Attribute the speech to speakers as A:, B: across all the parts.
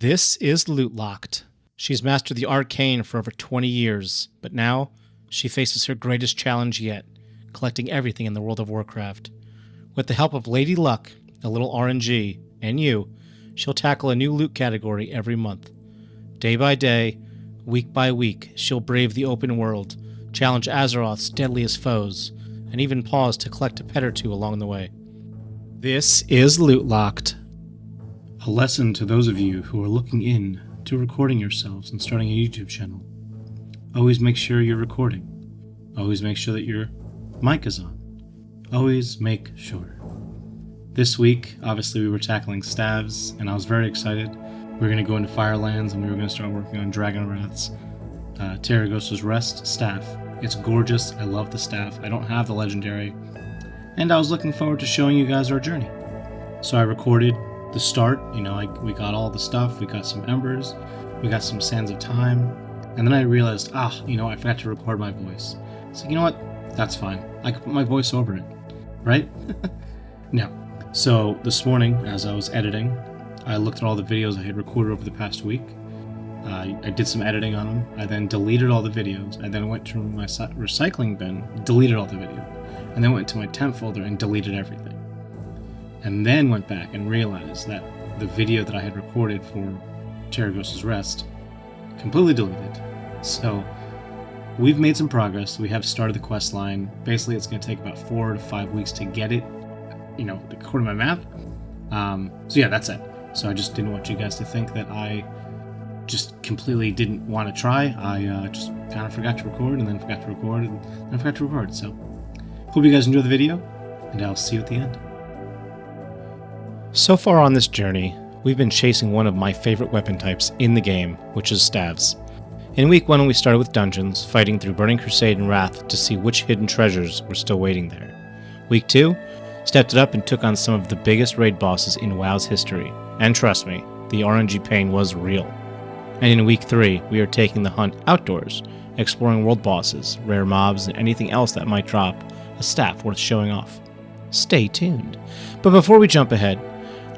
A: This is Loot Locked. She's mastered the arcane for over 20 years, but now she faces her greatest challenge yet, collecting everything in the world of Warcraft. With the help of Lady Luck, a little RNG, and you, she'll tackle a new loot category every month. Day by day, week by week, she'll brave the open world, challenge Azeroth's deadliest foes, and even pause to collect a pet or two along the way. This is Loot Locked. A lesson to those of you who are looking in to recording yourselves and starting a YouTube channel. Always make sure you're recording. Always make sure that your mic is on. Always make sure. This week, obviously, we were tackling staves, and I was very excited. We were going to go into Firelands, and we were going to start working on Dragonwrath's Terragos's Rest staff. It's gorgeous. I love the staff. I don't have the legendary, and I was looking forward to showing you guys our journey. So I recorded the start. We got all the stuff. We got some embers. We got some sands of time, and then I realized, I forgot to record my voice. So you know what? That's fine. I can put my voice over it, right? No. So this morning, as I was editing, I looked at all the videos I had recorded over the past week. I did some editing on them. I then deleted all the videos. I then went to my recycling bin, deleted all the video, and then went to my temp folder and deleted everything. And then went back and realized that the video that I had recorded for Terragos's Rest completely deleted. So we've made some progress. We have started the quest line. Basically, it's going to take about 4 to 5 weeks to get it, according to my map. So yeah, that's it. So I just didn't want you guys to think that I just completely didn't want to try. I just kind of forgot to record, and then forgot to record, and then forgot to record. So hope you guys enjoy the video, and I'll see you at the end. So far on this journey, we've been chasing one of my favorite weapon types in the game, which is staves. In week 1, we started with dungeons, fighting through Burning Crusade and Wrath to see which hidden treasures were still waiting there. Week 2, stepped it up and took on some of the biggest raid bosses in WoW's history. And trust me, the RNG pain was real. And in week 3, we are taking the hunt outdoors, exploring world bosses, rare mobs, and anything else that might drop a staff worth showing off. Stay tuned. But before we jump ahead,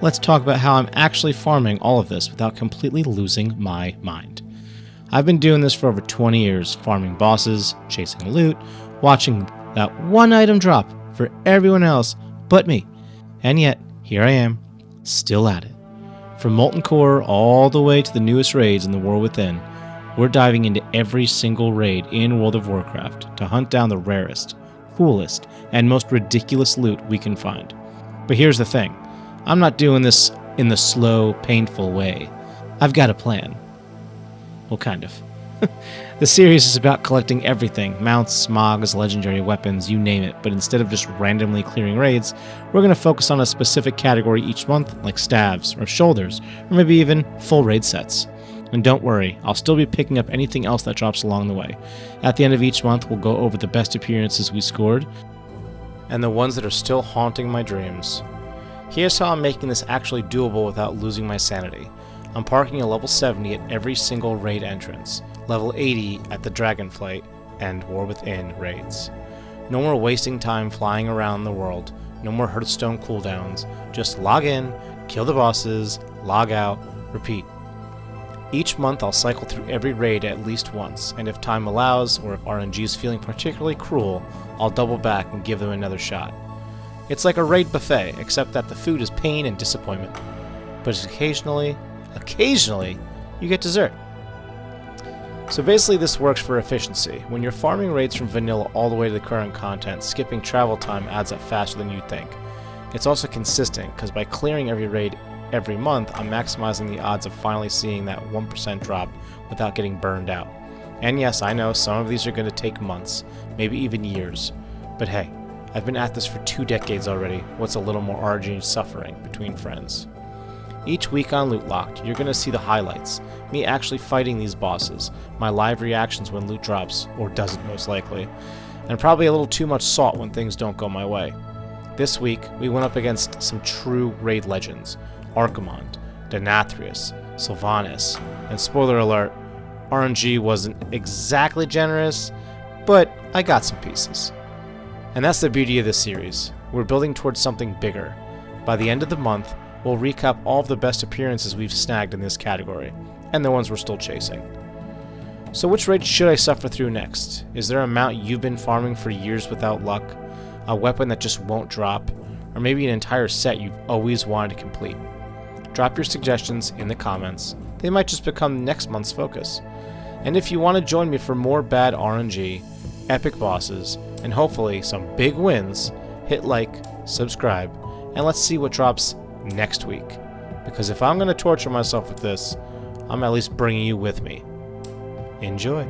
A: let's talk about how I'm actually farming all of this without completely losing my mind. I've been doing this for over 20 years, farming bosses, chasing loot, watching that one item drop for everyone else but me. And yet, here I am, still at it. From Molten Core all the way to the newest raids in the War Within, we're diving into every single raid in World of Warcraft to hunt down the rarest, coolest, and most ridiculous loot we can find. But here's the thing. I'm not doing this in the slow, painful way. I've got a plan. Well, kind of. The series is about collecting everything, mounts, smogs, legendary weapons, you name it, but instead of just randomly clearing raids, we're going to focus on a specific category each month, like staves, or shoulders, or maybe even full raid sets. And don't worry, I'll still be picking up anything else that drops along the way. At the end of each month, we'll go over the best appearances we scored, and the ones that are still haunting my dreams. Here's how I'm making this actually doable without losing my sanity. I'm parking a level 70 at every single raid entrance, level 80 at the Dragonflight and War Within raids. No more wasting time flying around the world, no more Hearthstone cooldowns, just log in, kill the bosses, log out, repeat. Each month I'll cycle through every raid at least once, and if time allows, or if RNG is feeling particularly cruel, I'll double back and give them another shot. It's like a raid buffet, except that the food is pain and disappointment. But occasionally, you get dessert. So basically this works for efficiency. When you're farming raids from vanilla all the way to the current content, skipping travel time adds up faster than you'd think. It's also consistent, because by clearing every raid every month, I'm maximizing the odds of finally seeing that 1% drop without getting burned out. And yes, I know some of these are going to take months, maybe even years. But hey, I've been at this for 2 decades already. What's a little more RNG suffering between friends? Each week on Loot Locked, you're going to see the highlights, me actually fighting these bosses, my live reactions when loot drops, or doesn't most likely, and probably a little too much salt when things don't go my way. This week, we went up against some true raid legends, Archimonde, Denathrius, Sylvanas, and spoiler alert, RNG wasn't exactly generous, but I got some pieces. And that's the beauty of this series. We're building towards something bigger. By the end of the month, we'll recap all of the best appearances we've snagged in this category, and the ones we're still chasing. So which raid should I suffer through next? Is there a mount you've been farming for years without luck? A weapon that just won't drop? Or maybe an entire set you've always wanted to complete? Drop your suggestions in the comments. They might just become next month's focus. And if you want to join me for more bad RNG, epic bosses, and hopefully some big wins, hit like, subscribe, and let's see what drops next week. Because if I'm going to torture myself with this, I'm at least bringing you with me. Enjoy!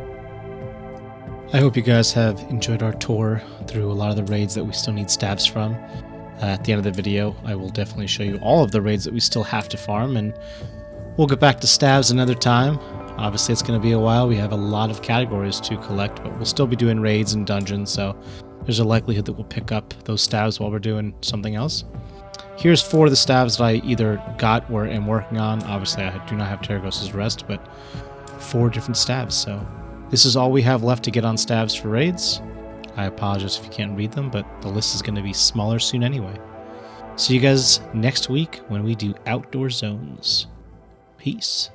A: I hope you guys have enjoyed our tour through a lot of the raids that we still need stabs from. At the end of the video, I will definitely show you all of the raids that we still have to farm, and we'll get back to stabs another time. Obviously, it's going to be a while. We have a lot of categories to collect, but we'll still be doing raids and dungeons, so there's a likelihood that we'll pick up those stabs while we're doing something else. Here's 4 of the stabs that I either got or am working on. Obviously, I do not have Terragos' Rest, but 4 different stabs, so this is all we have left to get on stabs for raids. I apologize if you can't read them, but the list is going to be smaller soon anyway. See you guys next week when we do Outdoor Zones. Peace.